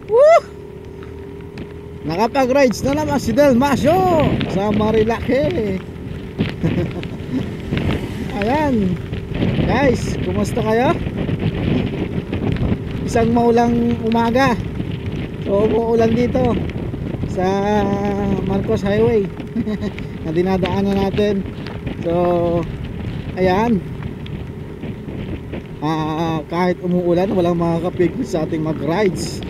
Woo! Nakapag-rides na naman si Delmasio sa Marilake. Ayan guys, kumusta kayo? Isang maulang umaga. So umuulan dito sa Marcos Highway na dinadaanan natin. So ayan, kahit umuulan walang makakapigil sa ating mag-rides.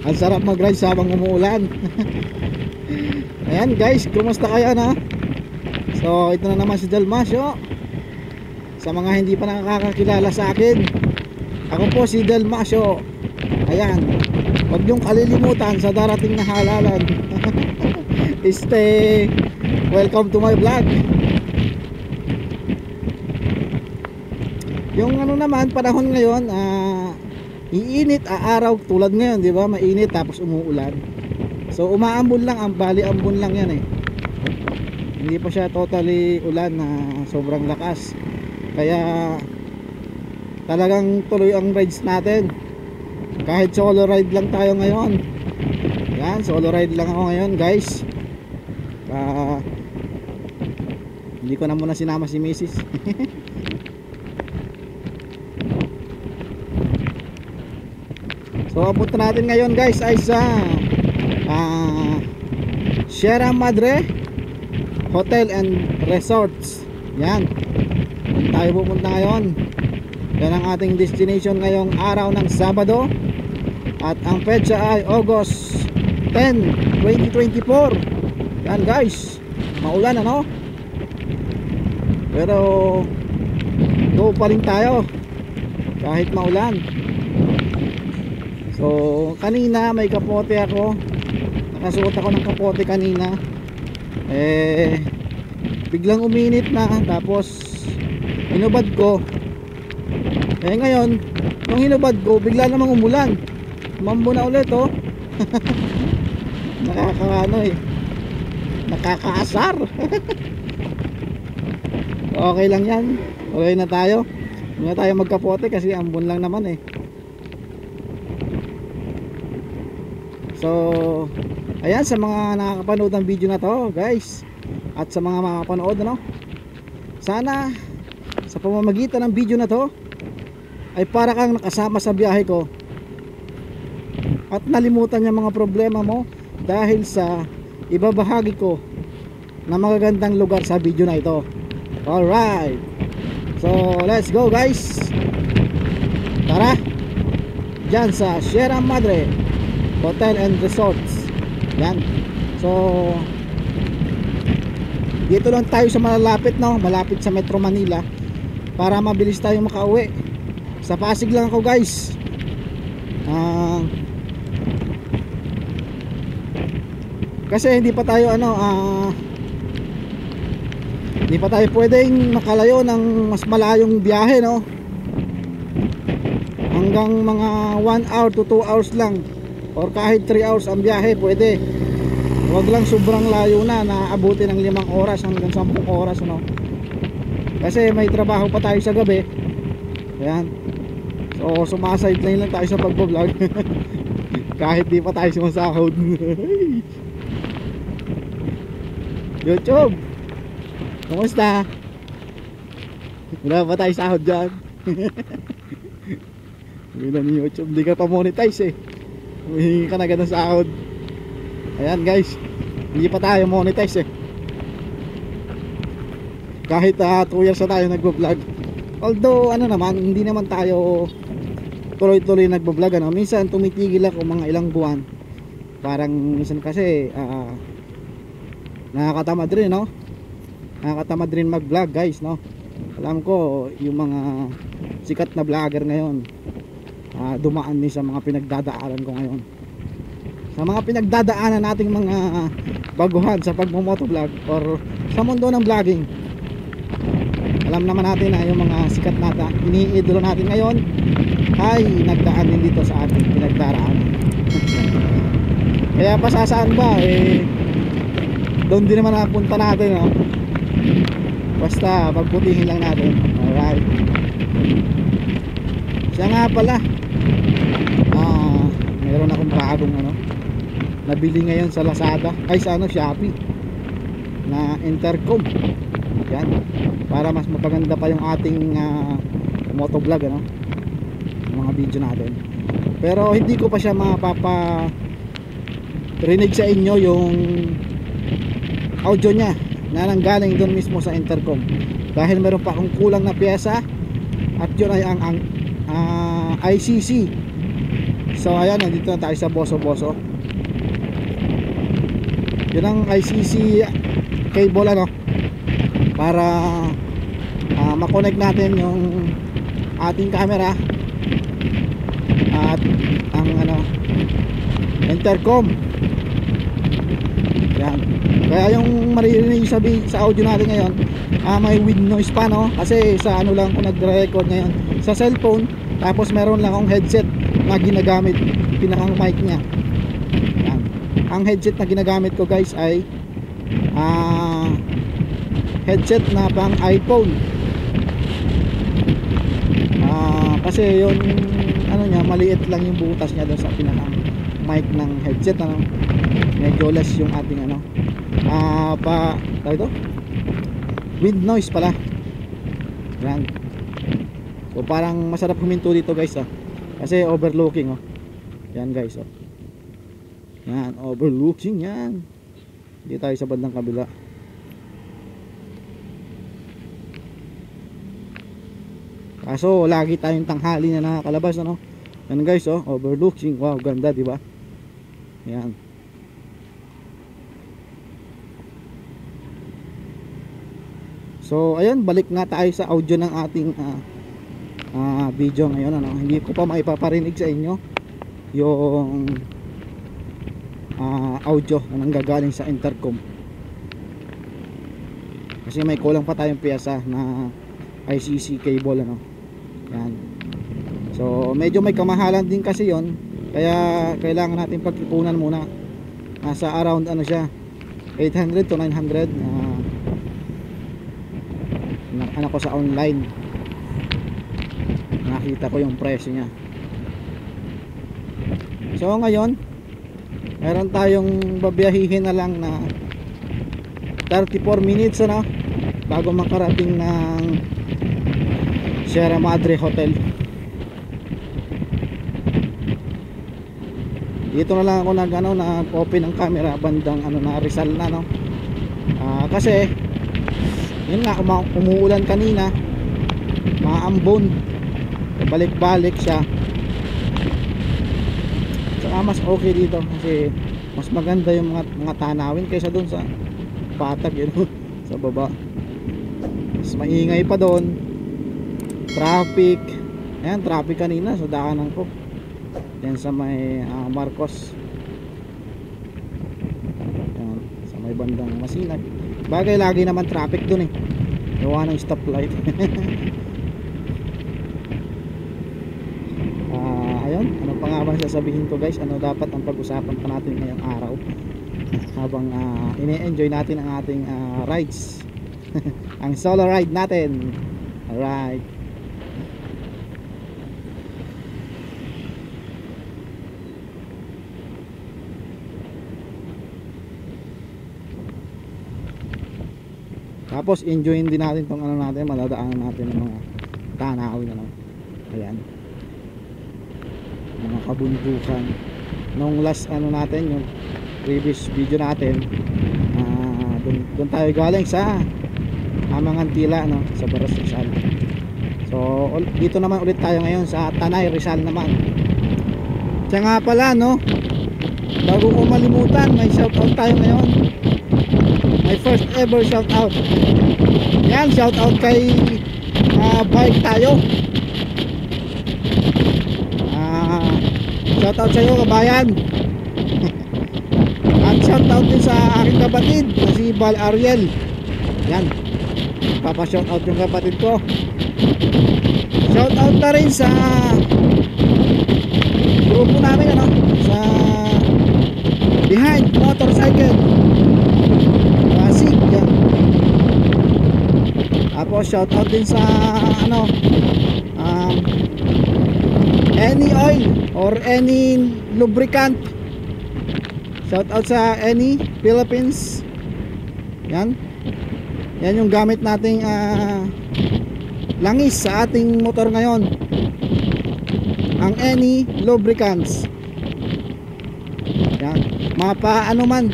Ang sarap mag-rides habang umuulan. Ayan guys, kumusta kayo na? So ito na naman si Delmasio. Sa mga hindi pa nakakakilala sa akin, ako po si Delmasio. Ayan, huwag niyong kalilimutan sa darating na halalan. Stay welcome to my vlog. Yung ano naman, panahon ngayon, iinit araw tulad ngayon, di ba? Mainit tapos umuulan. So umaambon lang, ang bali ambon lang yan eh. Hindi pa siya totally ulan na sobrang lakas. Kaya talagang tuloy ang rides natin. Kahit solo ride lang tayo ngayon. Yan, solo ride lang ako ngayon guys. Hindi ko na muna sinama si Mrs. So ang punta natin ngayon guys ay sa Sierra Madre Hotel and Resorts. Yan, tayo pupunta ngayon. Yan ang ating destination ngayong araw ng Sabado. At ang petsa ay August 10, 2024. Yan guys, maulan ano? Pero go pa rin tayo kahit maulan. So kanina may kapote ako. Nakasuot ako ng kapote kanina. Biglang uminit na, tapos hinubad ko. Ngayon nung hinubad ko, bigla namang umulan. Mambo na ulit oh. Nakakaasar. Okay lang yan, okay na tayo. Hindi na tayo magkapote kasi ambon lang naman eh. So ayan, sa mga nakakapanood ng video na to guys, at sa mga makapanood ano, sana sa pamamagitan ng video na to ay para kang nakasama sa biyahe ko at nalimutan yung mga problema mo dahil sa ibabahagi ko na magagandang lugar sa video na ito. Alright, so let's go guys. Tara, dyan sa Sierra Madre Hotel and Resorts. Yan. So dito lang tayo sa malapit, no? Malapit sa Metro Manila para mabilis tayo makauwi. Sa Pasig lang ako guys. Kasi hindi pa tayo hindi pa tayo pwedeng makalayo ng mas malayong biyahe, no? Hanggang mga 1 hour to 2 hours lang, or kahit 3 hours ang biyahe pwede. Huwag lang sobrang layo na naabutin ng 5 oras hanggang 10 oras, no? Kasi may trabaho pa tayo sa gabi. Ayan. So sumasideline lang tayo sa pagbablog. Kahit di pa tayo sumasahod. YouTube, kumusta? Wala pa tayo sahod dyan. Wala ni YouTube, di ka pa monetize eh. Humihingi ka na agad ng sahod. Ayan guys, hindi pa tayo monetize eh. Kahit 2 years na tayo nagbablog. Although ano naman, hindi naman tayo tuloy-tuloy nagbablog ano. Minsan tumitigil ako mga ilang buwan. Parang minsan kasi nakakatamad rin, no? Nakakatamad rin mag-vlog guys, no? Alam ko yung mga sikat na vlogger ngayon, dumaan din sa mga pinagdadaanan ko ngayon. Sa mga pinagdadaanan nating mga baguhan sa pagmomotovlog or sa mundo ng vlogging. Alam naman natin na yung mga sikat nata, iniidolo natin ngayon, ay nagdaan din dito sa ating pinagdaraanan. Kaya pasasaan ba doon din naman napunta natin, no? Basta pagputihin lang natin. Alright. Siya nga pala, meron akong bagong nabili ngayon sa Lazada, ay sa Shopee, na intercom. Yan, para mas mapaganda pa yung ating motovlog, mga video natin. Pero hindi ko pa siya rinig sa inyo yung audio niya na nanggaling doon mismo sa intercom, dahil meron pa akong kulang na pyesa, at yun ay ang ICC. So ayan, nandito na tayo sa Boso Boso. Yun ang ICC cable, para makonect natin yung ating camera at ang intercom. Yan. Kaya yung maririnig sa audio natin ngayon, may with noise pa, kasi sa lang ako nagre-record ngayon sa cellphone, tapos meron lang akong headset na ginagamit, pinakang mic niya. Yan. Ang headset na ginagamit ko, guys, ay headset na pang iPhone. Kasi yung niya, maliit lang yung butas niya doon sa pinakang mic ng headset, medyo less yung ating wind noise pala. Yan. So parang masarap huminto dito, guys, kasi overlooking, yan, guys, yan, overlooking yan. Hindi tayo sa bandang kabila. Kaso lagi tayong tanghali na nakakalabas, yan, guys, overlooking. Wow, ganda, di ba? Yan. So ayun, balik nga tayo sa audio ng ating video ngayon, hindi ko pa maipaparinig sa inyo yung audio na nanggagaling sa intercom, kasi may kulang pa tayong piyesa na ICC cable, yan. So medyo may kamahalan din kasi yon, kaya kailangan natin pag-ipunan muna. Nasa around siya 800 to 900 ko sa online, nakita ko yung presyo niya. So ngayon meron tayong babiyahihin na lang na 34 minutes bago makarating ng Sierra Madre Hotel. Dito na lang ako nag-open ng camera bandang na Rizal na, kasi yun nga, umuulan kanina, maambon, balik-balik siya. Saka mas okay dito kasi mas maganda yung mga tanawin kaysa doon sa patag, sa baba. Mas maingay pa doon, traffic. Ayan, traffic kanina sa daanan ko, yan sa may Marcos. Ayan, sa may bandang Masinag. Bagay, lagi naman traffic doon, gawa ng stoplight. Ayun, ano pa nga ba sasabihin ko, guys? Ano dapat ang pag-usapan pa natin ngayong araw habang ine-enjoy natin ang ating rides. Ang solo ride natin. Alright. Tapos enjoyin din natin tong natin, madadaanan natin ng mga tanawin, ayan, mga kabundukan. Nung last natin, yung previous video natin, dun tayo galing sa Amangantila, sa Baras Rizal. So dito naman ulit tayo ngayon sa Tanay Rizal naman. Siya nga pala, bago ko malimutan, may shoutout tayo ngayon. My first ever shout out. Yan, shout out kay Bike Tayo. Shout out sa iyo, kabayan. At shout out din sa aking kapatid na si Bal Ariel. Yan, papa shout out yung kapatid ko. Shout out na rin sa grupo namin, sa Behind Motorcycle. Yan. Tapos shout out din sa any oil or any lubricant. Shout out sa any Philippines. Yan. Yan yung gamit nating langis sa ating motor ngayon. Ang any lubricants. Yan. Mapa ano man,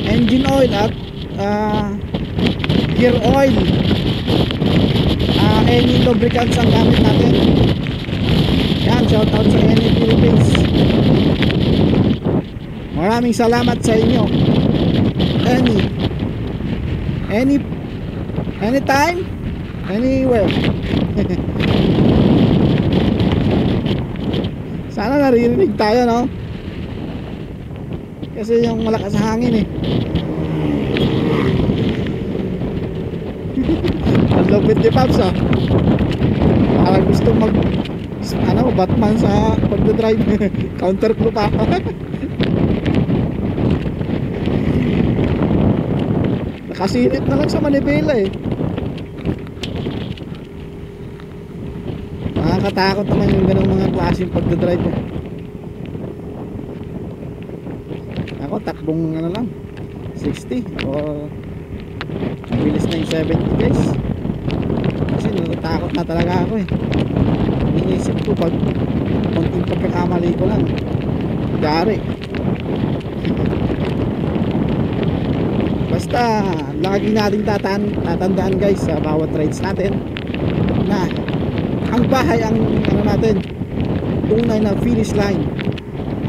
engine oil at gear oil. Any lubricants ang gamit natin. Yan, shout out sa any Philippines. Maraming salamat sa inyo. Anytime, anywhere. Sana naririnig tayo, no? Kasi yung malakas na hangin eh. Ang lupit ni Paps, ah. Parang gusto mag Batman sa pagdadrive. Counterclock pa. Nakasilip na lang sa manibela eh. Nakakatakot naman yung ganong mga klaseng pagdadrive eh. Ako takbong ano lang 60 o bilis na yung 70 guys. Kasi natatakot na talaga ako eh. Iniisip ko pag konting pagkakamali ko lang gari. Basta lagi nating tatandaan guys sa bawat rides natin na ang bahay ang ano natin, tunay na finish line.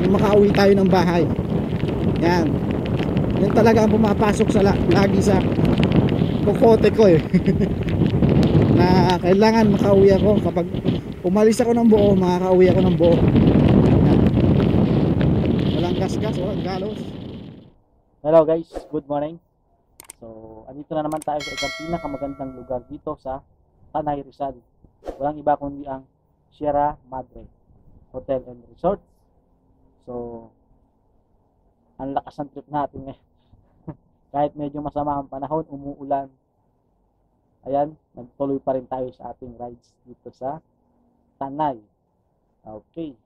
Ang makauwi tayo ng bahay. Yan. Yan talaga ang pumapasok sa lagi sa kokote ko eh. Na kailangan makauwi ako. Kapag umalis ako ng buo, makakauwi ako ng buo. Yan. Walang gasgas, walang galos. Hello guys, good morning. So, andito na naman tayo sa isang pinakamagandang lugar dito sa Tanay, Rizal. Walang iba kundi ang Sierra Madre Hotel and Resort. So, ang lakas ng trip natin eh. Kahit medyo masama ang panahon, umuulan, ayan, nagtuloy pa rin tayo sa ating rides dito sa Tanay. Okay.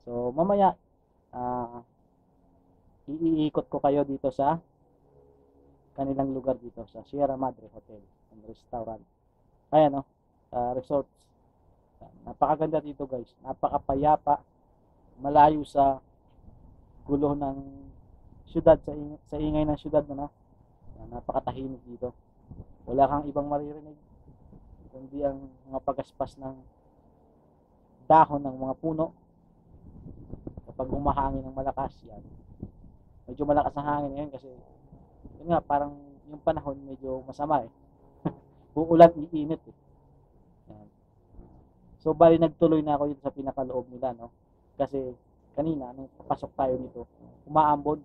So, mamaya iikot ko kayo dito sa kanilang lugar dito sa Sierra Madre Hotel and Restaurant. Ayan, resorts. Napakaganda dito guys, napakapayapa, malayo sa gulo ng syudad, sa ingay ng syudad, napakatahimik dito. Wala kang ibang maririnig kundi ang mga pagaspas ng dahon ng mga puno kapag humahangin ng malakas. Yan, medyo malakas ang hangin ngayon kasi yun nga, parang yung panahon medyo masama eh. Uulan, iinit eh. Yan. So bali nagtuloy na ako dito sa pinakaloob nila, kasi kanina nung papasok tayo dito, umaambon.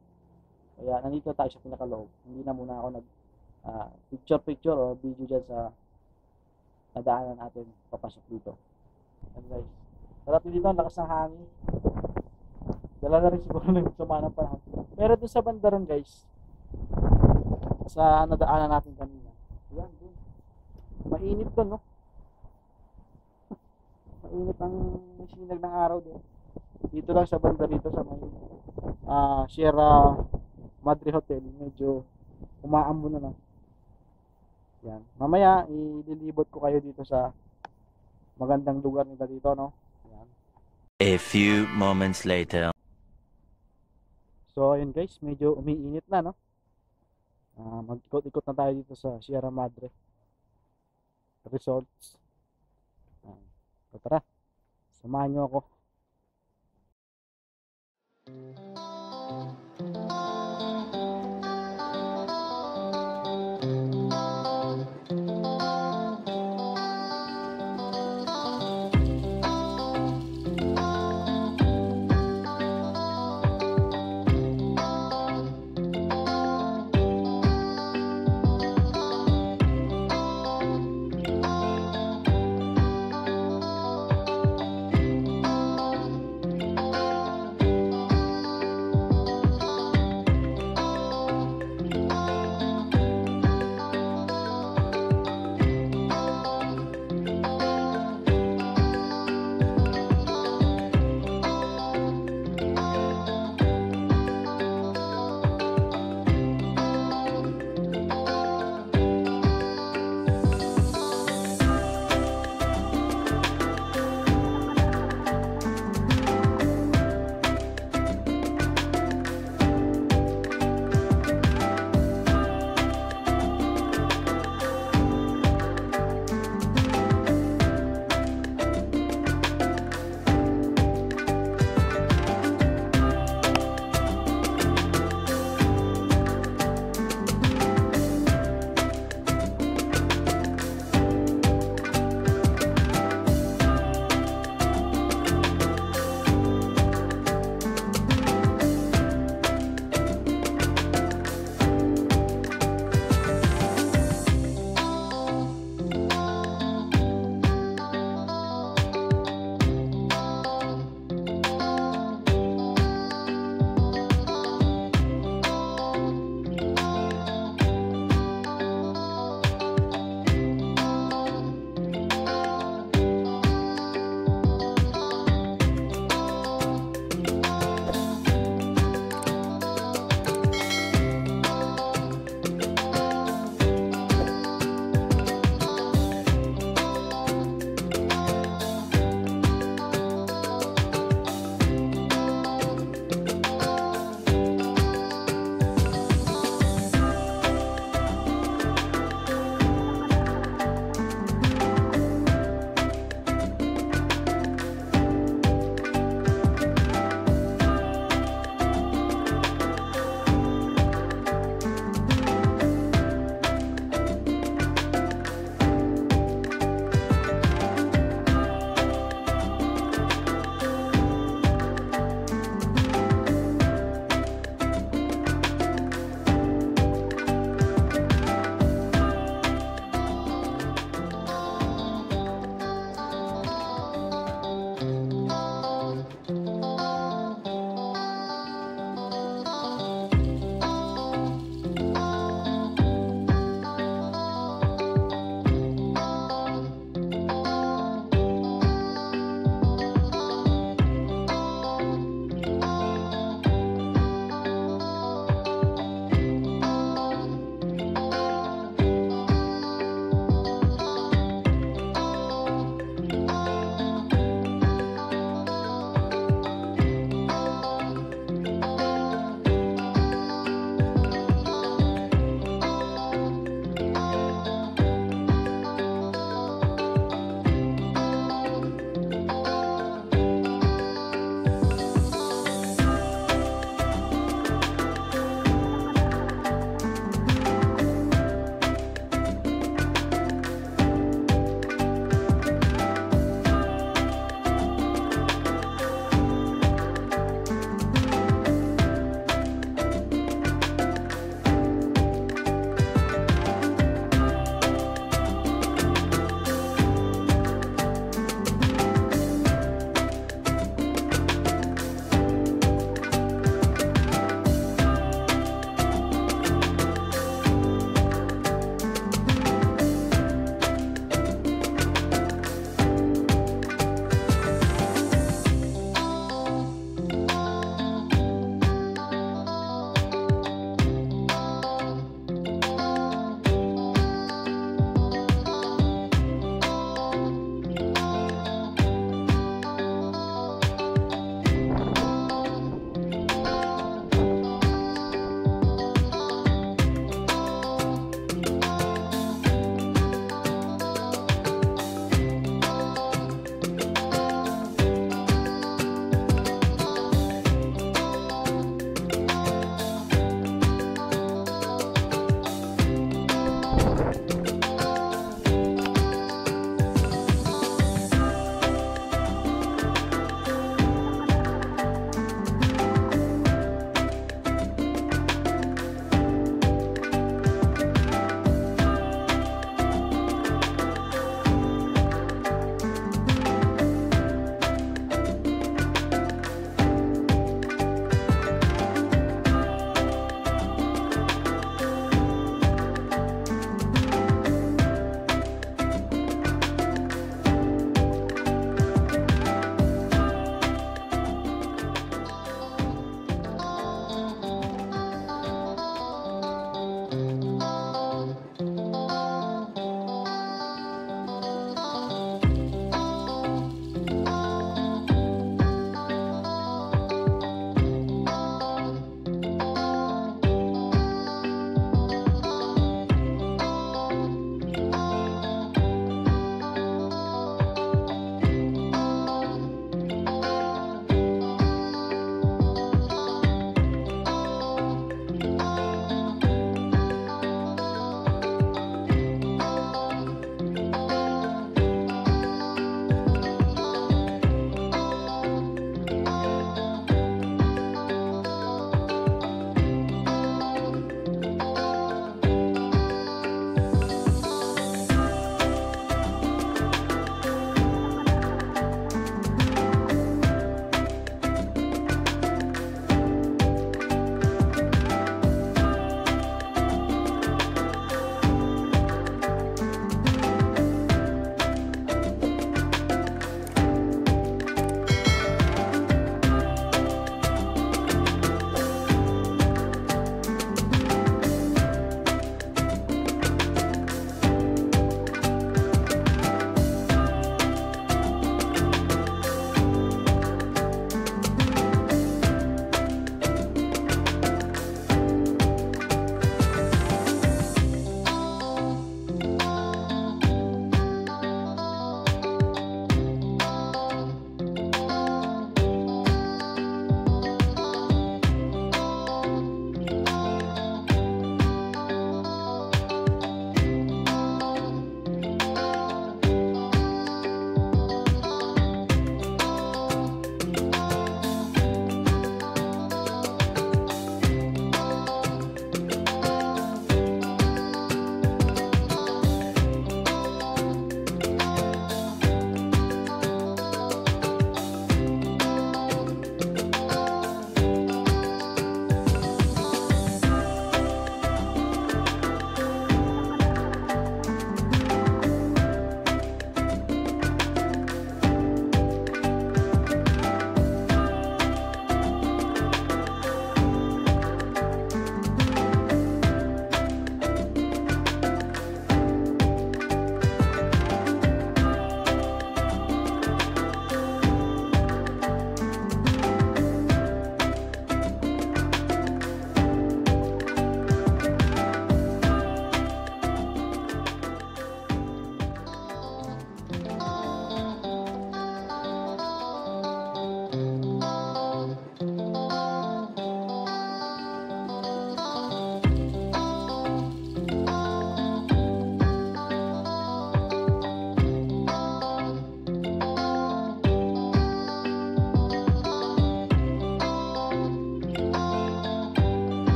Kaya nandito tayo sa pinakaloob. Hindi na muna ako nag picture o video dyan sa nadaanan natin papasok dito. And guys, sarap dito, ang lakas ng hangin. Dala na rin siguro ng sama ng panahon. Pero doon sa banda ron guys, sa nadaanan natin kanina, yan doon, mainit doon, mainit ang sinag ng araw doon. Dito lang sa banda dito sa may Sierra Madre Hotel, medyo umaambon na lang. Yan. Mamaya ililibot ko kayo dito sa magandang lugar nila dito, Yan. A few moments later. So ayun guys, medyo umiinit na, mag-ikot-ikot na tayo dito sa Sierra Madre Resorts. So tara, samahan nyo ako.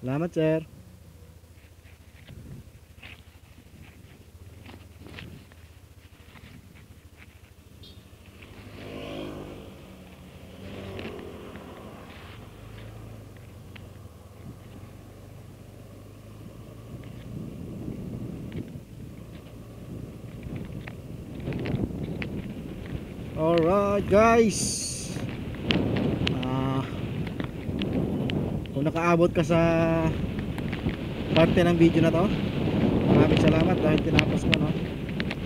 Salamat, sir. Alright guys, kung nakaabot ka sa parte ng video na to, maraming salamat dahil tinapos mo, no?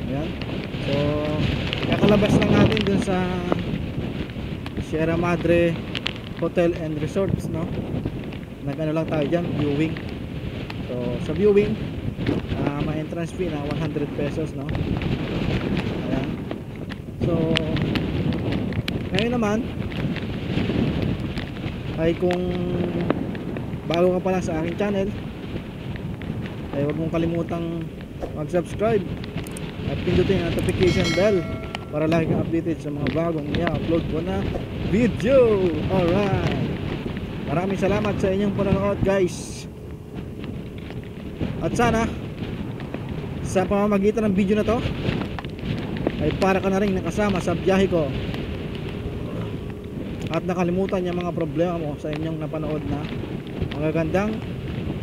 Ayan. So kakalabas lang natin dun sa Sierra Madre Hotel and Resorts, no? Nag-ano lang tayo dyan, viewing. So sa viewing, may entrance fee na 100 pesos, no? Ayan. So ngayon naman ay kung bago ka pa lang sa aking channel, ay huwag mong kalimutang mag-subscribe at pindutin ang notification bell para lagi kang updated sa mga bagong i-upload ko na video. Alright, maraming salamat sa inyong panonood guys, at sana sa pamamagitan ng video na to ay para ka na rin nakasama sa biyahe ko at nakalimutan yung mga problema mo sa inyong napanood na magagandang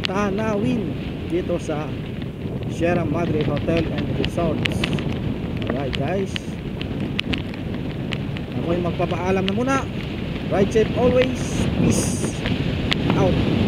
tanawin dito sa Sierra Madre Hotel and Resorts. Alright guys, ako'y magpapaalam na muna. Ride safe always. Peace out.